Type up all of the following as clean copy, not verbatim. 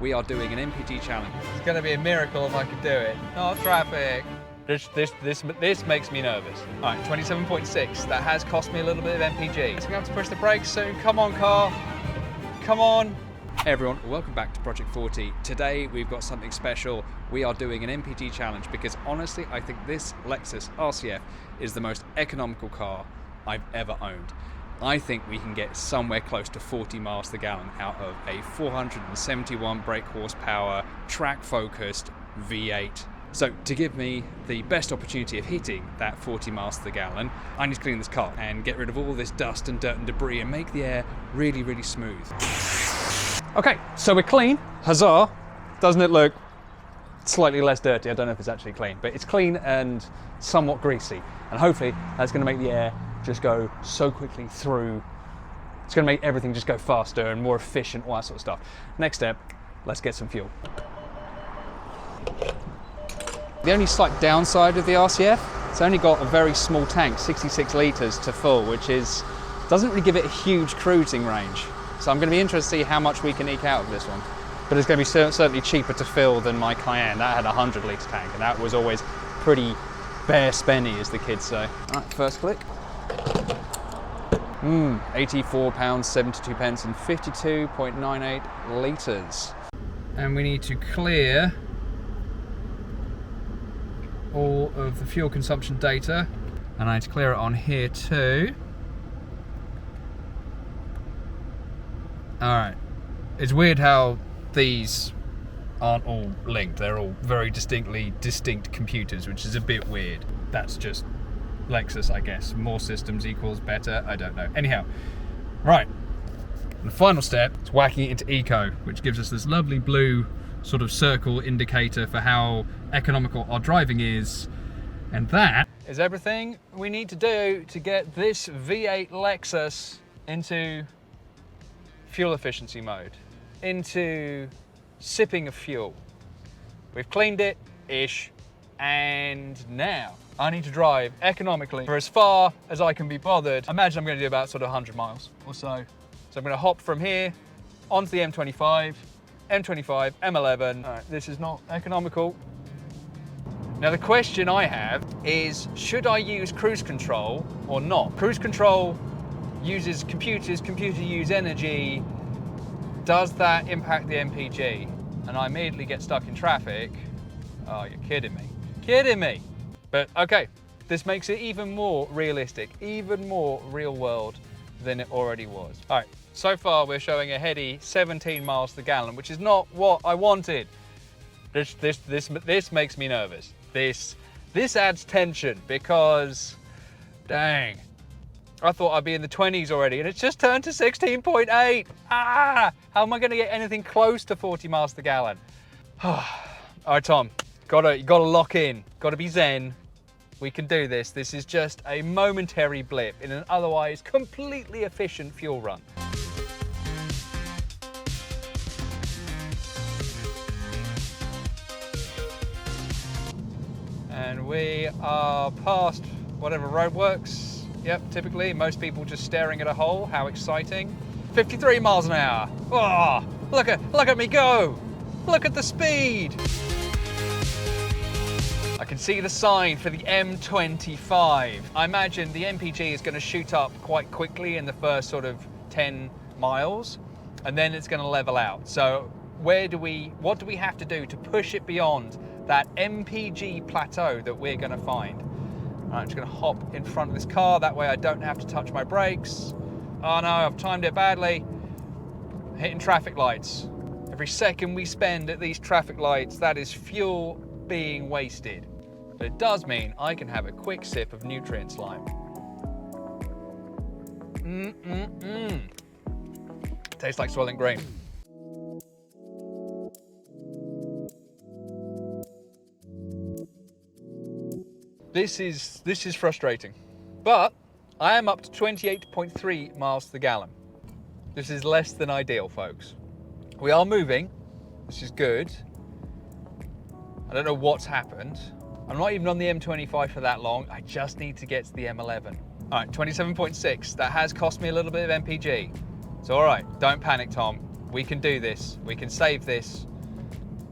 we are doing an MPG challenge. It's going to be a miracle if I could do it. Not traffic. This makes me nervous. All right, 27.6. That has cost me a little bit of MPG. So we're going to have to push the brakes soon. Come on, car. Come on. Hey everyone, welcome back to Project 40. Today we've got something special. We are doing an MPG challenge because honestly I think this Lexus RC F is the most economical car I've ever owned. I think we can get somewhere close to 40 miles to the gallon out of a 471 brake horsepower, track focused V8. So to give me the best opportunity of hitting that 40 miles to the gallon, I need to clean this car and get rid of all this dust and dirt and debris and make the air really, really smooth. Okay, so we're clean. Huzzah! Doesn't it look slightly less dirty? I don't know if it's actually clean, but it's clean and somewhat greasy. And hopefully that's going to make the air just go so quickly through. It's going to make everything just go faster and more efficient, all that sort of stuff. Next step, let's get some fuel. The only slight downside of the RC F, it's only got a very small tank, 66 litres to full, which doesn't really give it a huge cruising range. So I'm going to be interested to see how much we can eke out of this one. But it's going to be certainly cheaper to fill than my Cayenne. That had a 100 litre tank, and that was always pretty bare spenny, as the kids say. All right, first click. £84.72 and 52.98 litres. And we need to clear all of the fuel consumption data. And I need to clear it on here too. All right, it's weird how these aren't all linked. They're all very distinct computers, which is a bit weird. That's just Lexus, I guess. More systems equals better, I don't know. Anyhow, right, the final step is whacking it into eco, which gives us this lovely blue sort of circle indicator for how economical our driving is. And that is everything we need to do to get this V8 Lexus into fuel efficiency mode, into sipping of fuel. We've cleaned it-ish, and now I need to drive economically for as far as I can be bothered. I imagine I'm going to do about sort of 100 miles or so. So I'm going to hop from here onto the M25, M11. All right, this is not economical. Now the question I have is, should I use cruise control or not? Cruise control uses computers use energy. Does that impact the MPG? And I immediately get stuck in traffic. Oh, you're kidding me. Kidding me. But okay, this makes it even more realistic, even more real world than it already was. All right, so far we're showing a heady 17 miles to the gallon, which is not what I wanted. This makes me nervous. This adds tension because, dang, I thought I'd be in the 20s already, and it's just turned to 16.8. Ah! How am I going to get anything close to 40 miles to the gallon? All right, Tom, you gotta lock in. Gotta be zen. We can do this. This is just a momentary blip in an otherwise completely efficient fuel run. And we are past whatever roadworks. Yep, typically, most people just staring at a hole. How exciting. 53 miles an hour. Oh, look at me go. Look at the speed. I can see the sign for the M25. I imagine the MPG is going to shoot up quite quickly in the first sort of 10 miles, and then it's going to level out. So what do we have to do to push it beyond that MPG plateau that we're going to find? I'm just going to hop in front of this car, that way I don't have to touch my brakes. Oh no, I've timed it badly. Hitting traffic lights. Every second we spend at these traffic lights, that is fuel being wasted. But it does mean I can have a quick sip of nutrient slime. Tastes like Soylent Green. This is frustrating, but I am up to 28.3 miles to the gallon. This is less than ideal, folks. We are moving, which is good. I don't know what's happened. I'm not even on the M25 for that long. I just need to get to the M11. All right, 27.6. That has cost me a little bit of MPG. It's all right, don't panic, Tom. We can do this. We can save this.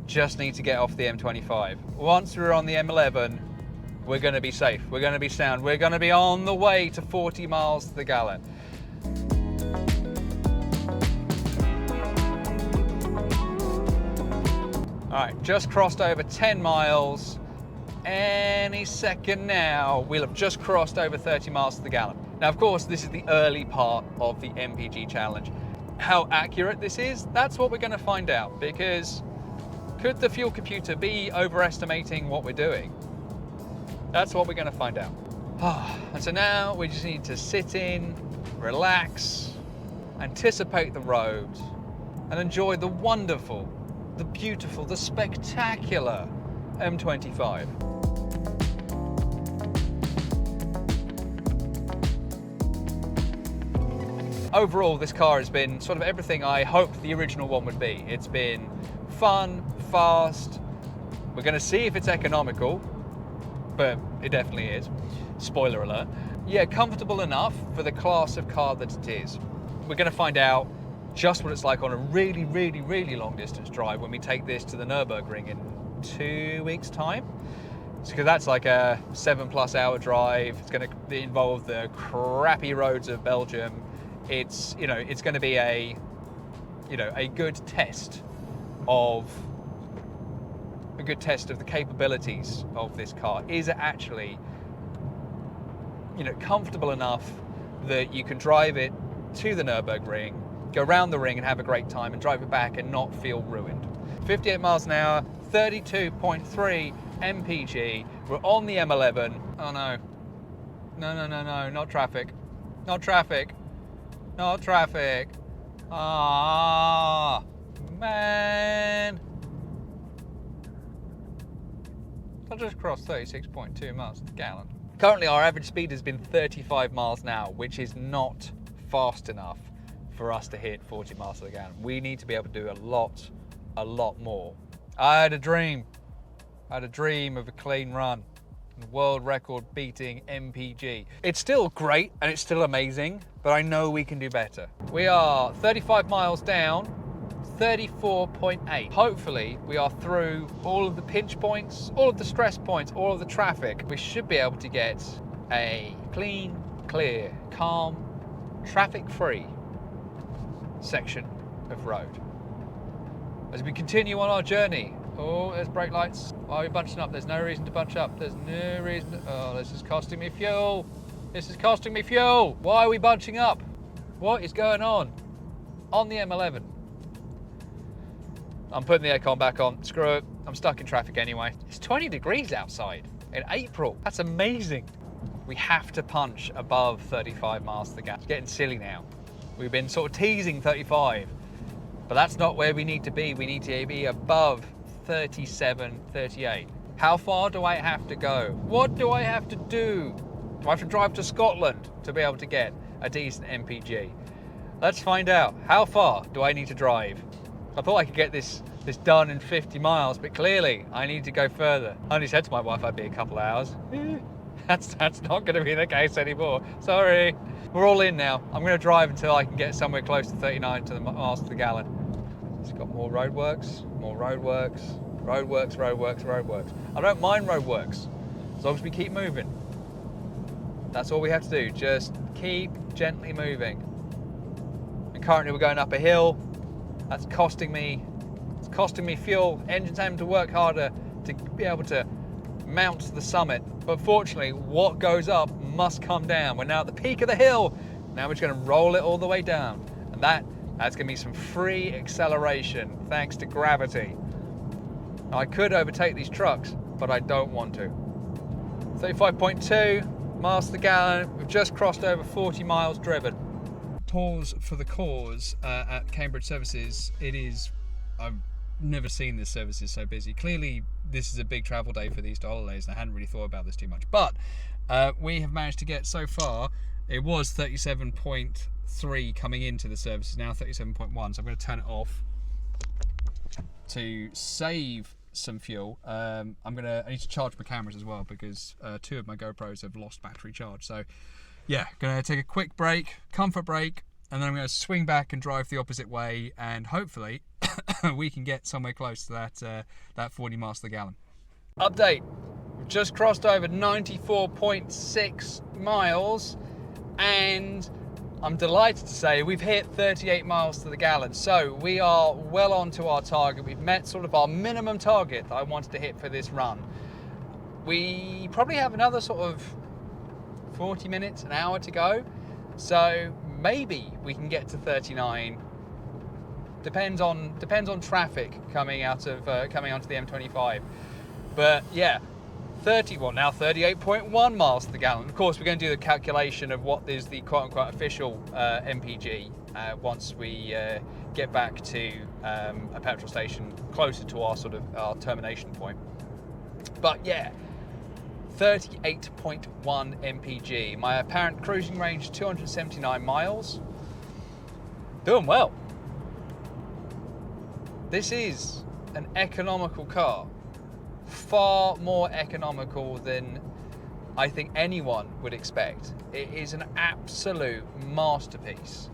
Just need to get off the M25. Once we're on the M11, we're going to be safe. We're going to be sound. We're going to be on the way to 40 miles to the gallon. All right, just crossed over 10 miles. Any second now, we'll have just crossed over 30 miles to the gallon. Now, of course, this is the early part of the MPG challenge. How accurate this is, that's what we're going to find out, because could the fuel computer be overestimating what we're doing? That's what we're going to find out. And so now we just need to sit in, relax, anticipate the road, and enjoy the wonderful, the beautiful, the spectacular M25. Overall, this car has been sort of everything I hoped the original one would be. It's been fun, fast. We're going to see if it's economical, but it definitely is. Spoiler alert. Yeah, comfortable enough for the class of car that it is. We're going to find out just what it's like on a really, really, really long distance drive when we take this to the Nürburgring in 2 weeks' time. Because that's like a 7+ hour drive. It's going to involve the crappy roads of Belgium. It's, you know, it's going to be a good test of the capabilities of this car. Is it actually, comfortable enough that you can drive it to the Nürburgring, go around the ring and have a great time, and drive it back and not feel ruined? 58 miles an hour, 32.3 MPG. We're on the M11. Oh no. No, not traffic. Not traffic. Not traffic. Ah, man. I just crossed 36.2 miles per gallon. Currently, our average speed has been 35 miles an hour, which is not fast enough for us to hit 40 miles per gallon. We need to be able to do a lot more. I had a dream. I had a dream of a clean run. World record beating MPG. It's still great and it's still amazing, but I know we can do better. We are 35 miles down, 34.8. Hopefully we are through all of the pinch points, all of the stress points, all of the traffic. We should be able to get a clean, clear, calm, traffic-free section of road. As we continue on our journey. Oh, there's brake lights. Why are we bunching up? There's no reason to bunch up. There's no reason to... Oh, this is costing me fuel. This is costing me fuel. Why are we bunching up? What is going on the M11? I'm putting the aircon back on. Screw it. I'm stuck in traffic anyway. It's 20 degrees outside in April. That's amazing. We have to punch above 35 miles to the gallon. It's getting silly now. We've been sort of teasing 35, but that's not where we need to be. We need to be above 37, 38. How far do I have to go? What do I have to do? Do I have to drive to Scotland to be able to get a decent MPG? Let's find out. How far do I need to drive? I thought I could get this done in 50 miles, but clearly I need to go further. I only said to my wife I'd be a couple of hours. That's not going to be the case anymore. Sorry. We're all in now. I'm going to drive until I can get somewhere close to 39 miles to the gallon. It's got more roadworks, more roadworks, roadworks, roadworks, roadworks. I don't mind roadworks, as long as we keep moving. That's all we have to do, just keep gently moving. And currently we're going up a hill. It's costing me fuel. Engine's having to work harder to be able to mount the summit. But fortunately, what goes up must come down. We're now at the peak of the hill. Now we're just going to roll it all the way down. And that's going to be some free acceleration thanks to gravity. Now, I could overtake these trucks, but I don't want to. 35.2 miles to the gallon. We've just crossed over 40 miles driven. Pause for the cause at Cambridge Services. I've never seen this services so busy. Clearly, this is a big travel day for the Easter holidays, and I hadn't really thought about this too much. But we have managed to get so far. It was 37.3 coming into the services, now 37.1. So I'm going to turn it off to save some fuel. I need to charge my cameras as well because 2 of my GoPros have lost battery charge. So yeah, gonna take a quick break, comfort break, and then I'm going to swing back and drive the opposite way, and hopefully we can get somewhere close to that 40 miles to the gallon. Update. We've just crossed over 94.6 miles, and I'm delighted to say we've hit 38 miles to the gallon. So we are well on to our target. We've met sort of our minimum target that I wanted to hit for this run. We probably have another sort of 40 minutes, an hour to go. So maybe we can get to 39. Depends on traffic coming onto the M25. But yeah, now 38.1 miles to the gallon. Of course, we're going to do the calculation of what is the quote-unquote official MPG once we get back to a petrol station closer to our termination point. But yeah, 38.1 MPG. My apparent cruising range, 279 miles. Doing well. This is an economical car. Far more economical than I think anyone would expect. It is an absolute masterpiece.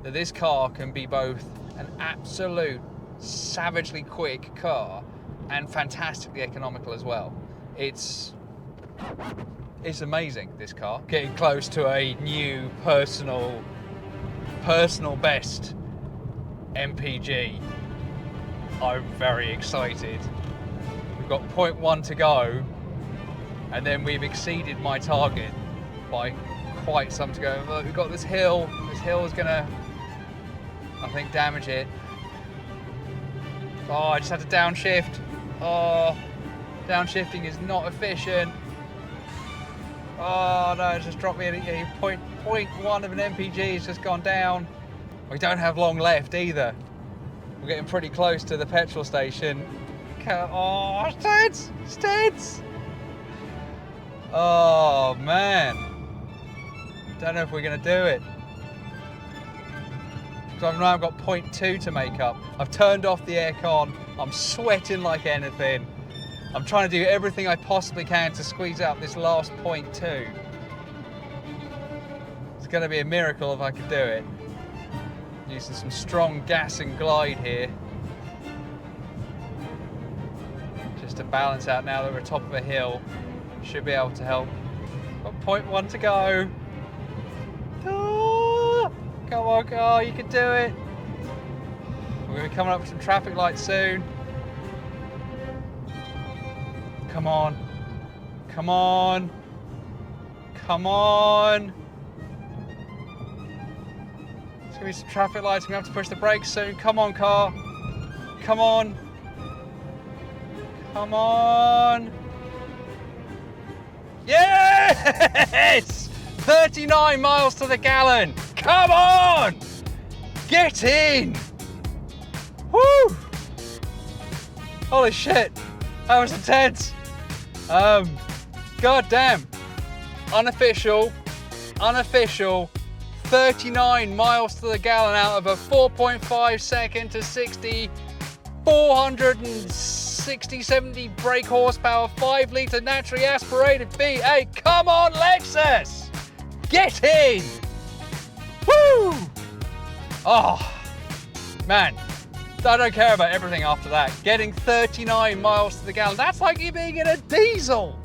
That this car can be both an absolute savagely quick car and fantastically economical as well. It's amazing, this car. Getting close to a new personal best MPG. I'm very excited. We've got 0.1 to go, and then we've exceeded my target by quite some to go. Look, we've got this hill. This hill is gonna, I think, damage it. Oh, I just had to downshift. Oh, downshifting is not efficient. Oh no, it's just dropped me at 0.1 of an MPG. It's just gone down. We don't have long left either. We're getting pretty close to the petrol station. Oh, it's tense! It's tense! Oh man. Don't know if we're gonna do it. Because I've got 0.2 to make up. I've turned off the aircon. I'm sweating like anything. I'm trying to do everything I possibly can to squeeze out this last 0.2. It's gonna be a miracle if I could do it. Using some strong gas and glide here. Just to balance out now that we're top of a hill. Should be able to help. Got 0.1 to go. Oh, come on, car, you can do it. We're gonna be coming up with some traffic lights soon. Come on. Come on. Come on. There's gonna be some traffic lights. We're gonna have to push the brakes soon. Come on, car. Come on. Come on. Yes! 39 miles to the gallon. Come on! Get in! Woo! Holy shit. That was intense. God damn. Unofficial, 39 miles to the gallon out of a 4.5 second to 60, 460, 70 brake horsepower, 5 litre naturally aspirated V8. Come on, Lexus! Get in! Woo! Oh, man. I don't care about everything after that. Getting 39 miles to the gallon. That's like you being in a diesel.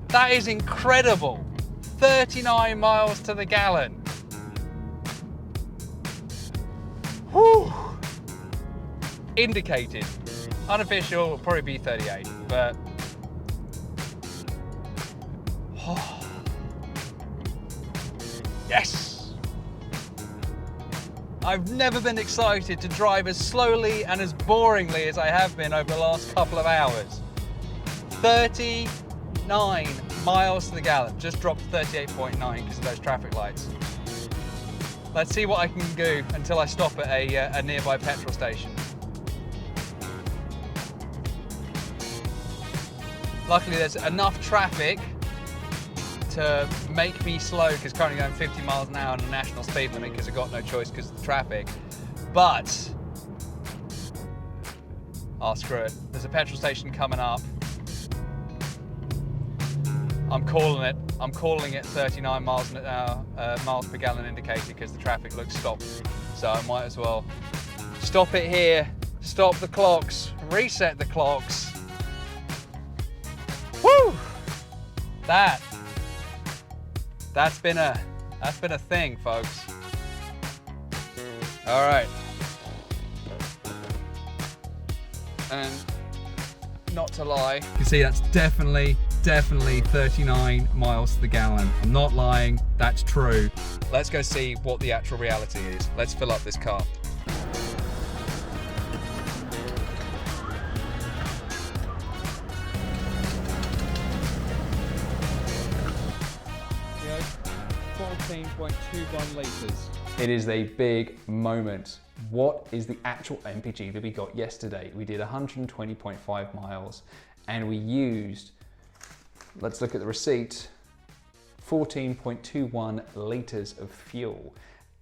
That is incredible. 39 miles to the gallon. Whew. Indicated. Unofficial will probably be 38, but oh. Yes. I've never been excited to drive as slowly and as boringly as I have been over the last couple of hours. 39 miles to the gallon. Just dropped to 38.9 because of those traffic lights. Let's see what I can do until I stop at a nearby petrol station. Luckily there's enough traffic to make me slow, because currently going 50 miles an hour on the national speed limit because I've got no choice because of the traffic. But, oh screw it, there's a petrol station coming up. I'm calling it. I'm calling it 39 miles an hour, miles per gallon indicator because the traffic looks stopped. So I might as well stop it here, stop the clocks, reset the clocks. Woo! That's been a thing, folks. All right. And not to lie, You can see that's definitely 39 miles to the gallon. I'm not lying, that's true. let's go see what the actual reality is. Let's fill up this car. Yeah, 14.21 litres. It is a big moment. What is the actual MPG that we got yesterday? We did 120.5 miles and we used, let's look at the receipt, 14.21 litres of fuel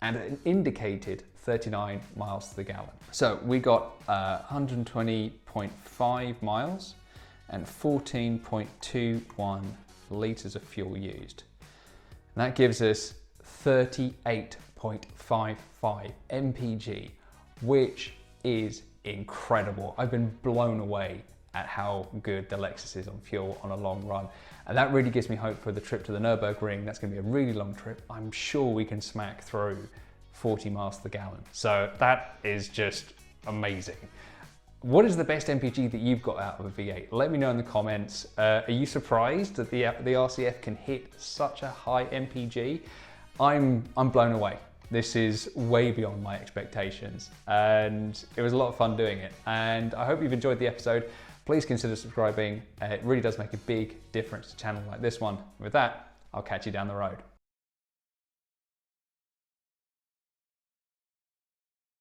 and it indicated 39 miles to the gallon. So we got 120.5 miles and 14.21 litres of fuel used. And that gives us 38.55 MPG, which is incredible. I've been blown away at how good the Lexus is on fuel on a long run. And that really gives me hope for the trip to the Nürburgring. That's gonna be a really long trip. I'm sure we can smack through 40 miles to the gallon. So that is just amazing. What is the best MPG that you've got out of a V8? Let me know in the comments. Are you surprised that the RC F can hit such a high MPG? I'm blown away. This is way beyond my expectations and it was a lot of fun doing it. And I hope you've enjoyed the episode. Please consider subscribing. It really does make a big difference to a channel like this one. With that, I'll catch you down the road.